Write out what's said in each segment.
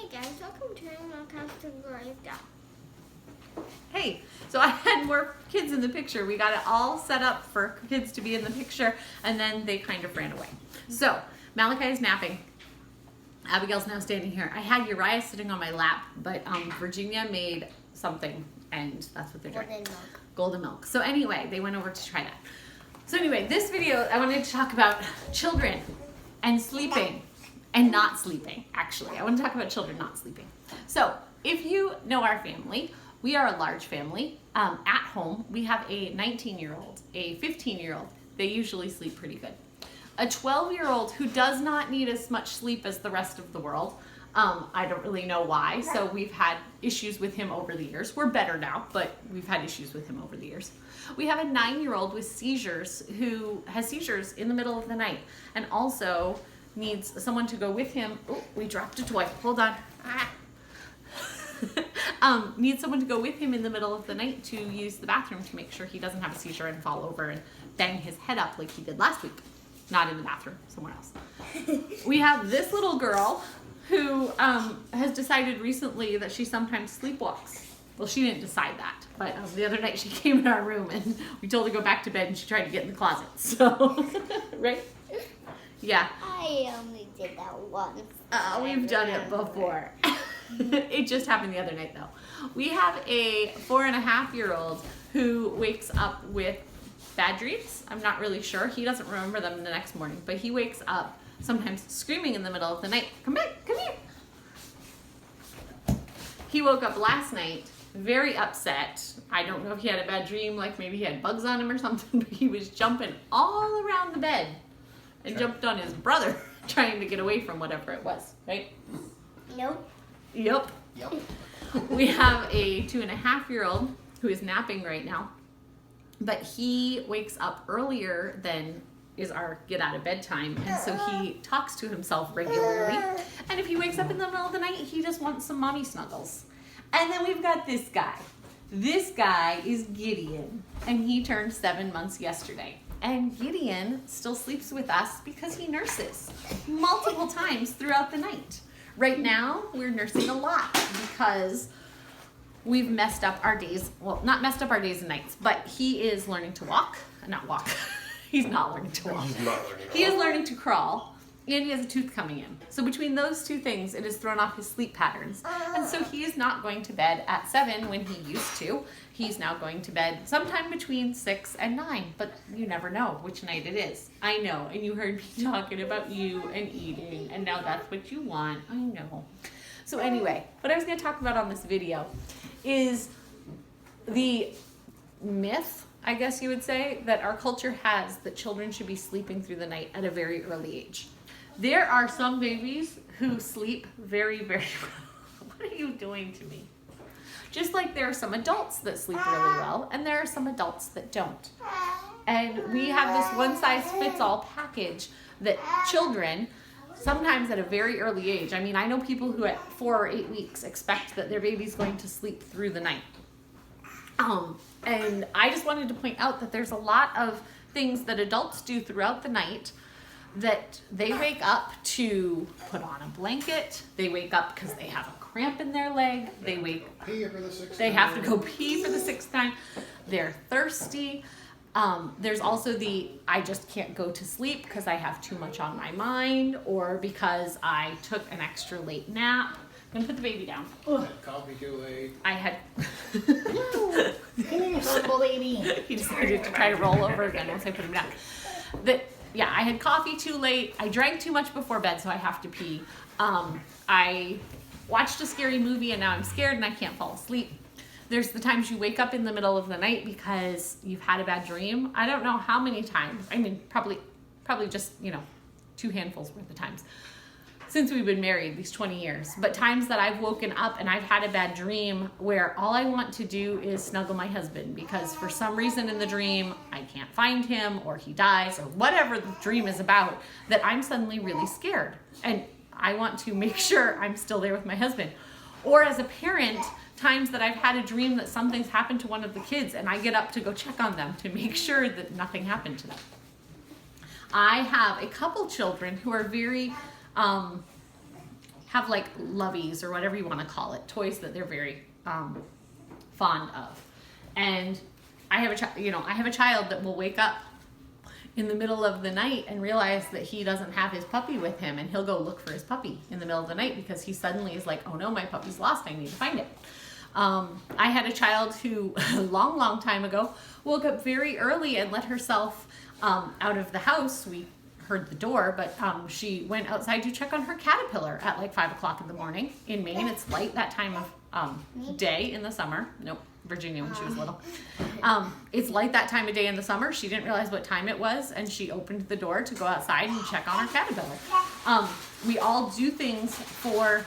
Hey guys, welcome to Animal Custom Graveyard. Hey, so I had more kids in the picture. We got it all set up for kids to be in the picture, and then they kind of ran away. So Malachi is napping. Abigail's now standing here. I had Uriah sitting on my lap, but Virginia made something, and that's what they're drinking. Golden milk. Golden milk. So anyway, they went over to try that. So anyway, this video, I wanted to talk about children and sleeping and not sleeping, actually. I want to talk about children not sleeping. So if you know our family, we are a large family. At home, we have a 19-year-old, a 15-year-old. They usually sleep pretty good. A 12-year-old who does not need as much sleep as the rest of the world. I don't really know why, so we've had issues with him over the years. We're better now, but we've had issues with him over the years. We have a 9-year-old with seizures who has seizures in the middle of the night and also needs someone to go with him. Oh, we dropped a toy. Hold on. Needs someone to go with him in the middle of the night to use the bathroom to make sure he doesn't have a seizure and fall over and bang his head up like he did last week. Not in the bathroom, somewhere else. We have this little girl who has decided recently that she sometimes sleepwalks. Well, she didn't decide that, but the other night she came in our room and we told her to go back to bed and she tried to get in the closet. So, right? Yeah. I only did that once. We've done it before. It just happened the other night though. We have a 4.5-year-old who wakes up with bad dreams. I'm not really sure. He doesn't remember them the next morning, but he wakes up sometimes screaming in the middle of the night. Come back, come here. He woke up last night very upset. I don't know if he had a bad dream, like maybe he had bugs on him or something, but he was jumping all around the bed and jumped on his brother trying to get away from whatever it was, right? Nope. Yep. We have a 2.5-year-old who is napping right now, but he wakes up earlier than is our get out of bed time, and so he talks to himself regularly, and if he wakes up in the middle of the night, he just wants some mommy snuggles. And then we've got this guy. This guy is Gideon, and he turned 7 months yesterday. And Gideon still sleeps with us because he nurses multiple times throughout the night. Right now, we're nursing a lot because we've messed up our days. Well, not messed up our days and nights, but he is learning to walk. Not walk. He's not learning to walk. He is learning to crawl, and he has a tooth coming in. So between those two things, it has thrown off his sleep patterns. And so he is not going to bed at 7 when he used to. He's now going to bed sometime between 6 and 9, but you never know which night it is. I know, and you heard me talking about you and eating, and now that's what you want. I know. So anyway, what I was going to talk about on this video is the myth, I guess you would say, that our culture has that children should be sleeping through the night at a very early age. There are some babies who sleep very, very well. What are you doing to me? Just like there are some adults that sleep really well, and there are some adults that don't. And we have this one-size-fits-all package that children, sometimes at a very early age, I mean, I know people who at 4 or 8 weeks expect that their baby's going to sleep through the night. And I just wanted to point out that there's a lot of things that adults do throughout the night that they wake up to put on a blanket, they wake up because they have a cramp in their leg, they have to go pee for the 6th time, they're thirsty. There's also I just can't go to sleep because I have too much on my mind, or because I took an extra late nap. I'm gonna put the baby down. Coffee too late. I had baby. he decided to try to roll over again once I put him down. Yeah, I had coffee too late. I drank too much before bed, so I have to pee. I watched a scary movie and now I'm scared and I can't fall asleep. There's the times you wake up in the middle of the night because you've had a bad dream. I don't know how many times. I mean, probably just, 2 handfuls worth of times since we've been married these 20 years. But times that I've woken up and I've had a bad dream where all I want to do is snuggle my husband because for some reason in the dream I can't find him, or he dies, or whatever the dream is about, that I'm suddenly really scared. And I want to make sure I'm still there with my husband. Or as a parent, times that I've had a dream that something's happened to one of the kids and I get up to go check on them to make sure that nothing happened to them. I have a couple children who are very have like loveys or whatever you want to call it, toys that they're very fond of. And I have a child that will wake up in the middle of the night and realize that he doesn't have his puppy with him, and he'll go look for his puppy in the middle of the night because he suddenly is like, oh no, my puppy's lost, I need to find it. I had a child who a long time ago woke up very early and let herself out of the house. We heard the door, but she went outside to check on her caterpillar at like 5 o'clock in the morning. In Maine, it's light that time of day in the summer. Nope, Virginia when she was little. It's light that time of day in the summer. She didn't realize what time it was, and she opened the door to go outside and check on her caterpillar. We all do things for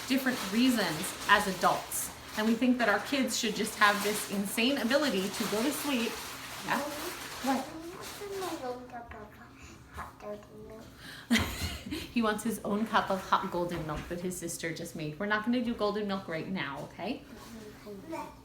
different reasons as adults, and we think that our kids should just have this insane ability to go to sleep. Yeah? What? He wants his own cup of hot golden milk that his sister just made. We're not going to do golden milk right now, okay?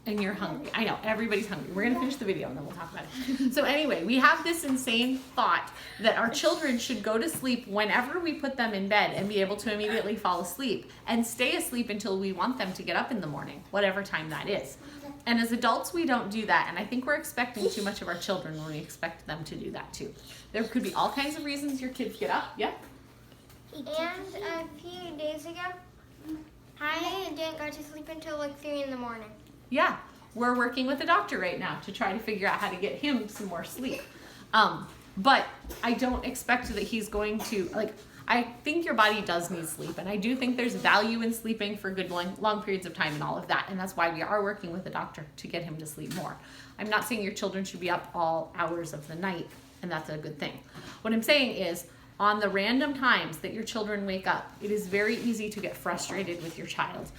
And you're hungry. I know, everybody's hungry. We're going to finish the video and then we'll talk about it. So anyway, we have this insane thought that our children should go to sleep whenever we put them in bed and be able to immediately fall asleep and stay asleep until we want them to get up in the morning, whatever time that is. And as adults, we don't do that. And I think we're expecting too much of our children when we expect them to do that too. There could be all kinds of reasons your kids get up. Yeah? And a few days ago, I didn't go to sleep until like 3 in the morning. Yeah, we're working with a doctor right now to try to figure out how to get him some more sleep. But I don't expect that he's going to, like, I think your body does need sleep, and I do think there's value in sleeping for good long periods of time and all of that, and that's why we are working with a doctor to get him to sleep more. I'm not saying your children should be up all hours of the night, and that's a good thing. What I'm saying is, on the random times that your children wake up, it is very easy to get frustrated with your child.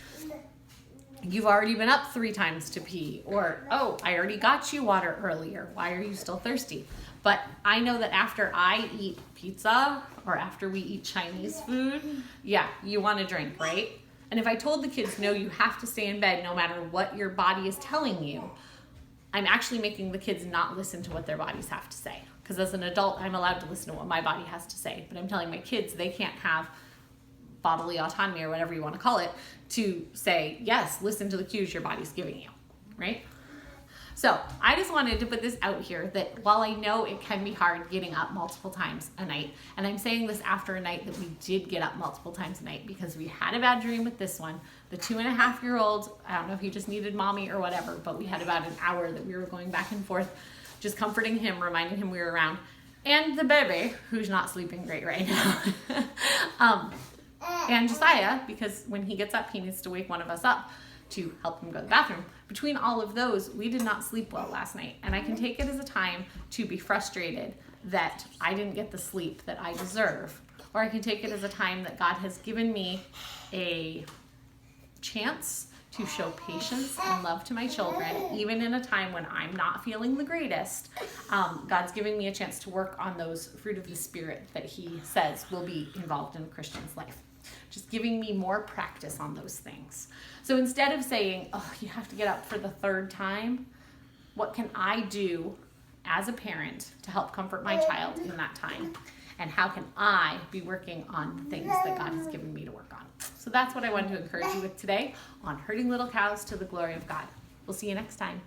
You've already been up 3 times to pee, or, oh, I already got you water earlier. Why are you still thirsty? But I know that after I eat pizza or after we eat Chinese food, yeah, you want to drink, right? And if I told the kids, no, you have to stay in bed no matter what your body is telling you, I'm actually making the kids not listen to what their bodies have to say. Because as an adult, I'm allowed to listen to what my body has to say. But I'm telling my kids they can't have bodily autonomy or whatever you want to call it to say, yes, listen to the cues your body's giving you, right? So I just wanted to put this out here that while I know it can be hard getting up multiple times a night, and I'm saying this after a night that we did get up multiple times a night because we had a bad dream with this one. The 2.5-year-old, I don't know if he just needed mommy or whatever, but we had about an hour that we were going back and forth, just comforting him, reminding him we were around. And the baby, who's not sleeping great right now. And Josiah, because when he gets up, he needs to wake one of us up to help him go to the bathroom. Between all of those, we did not sleep well last night. And I can take it as a time to be frustrated that I didn't get the sleep that I deserve. Or I can take it as a time that God has given me a chance to show patience and love to my children, even in a time when I'm not feeling the greatest. God's giving me a chance to work on those fruit of the Spirit that He says will be involved in a Christian's life. Just giving me more practice on those things. So instead of saying, oh, you have to get up for the 3rd time, what can I do as a parent to help comfort my child in that time? And how can I be working on the things that God has given me to work on? So that's what I wanted to encourage you with today on Herding Little Cows to the Glory of God. We'll see you next time.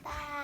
Bye.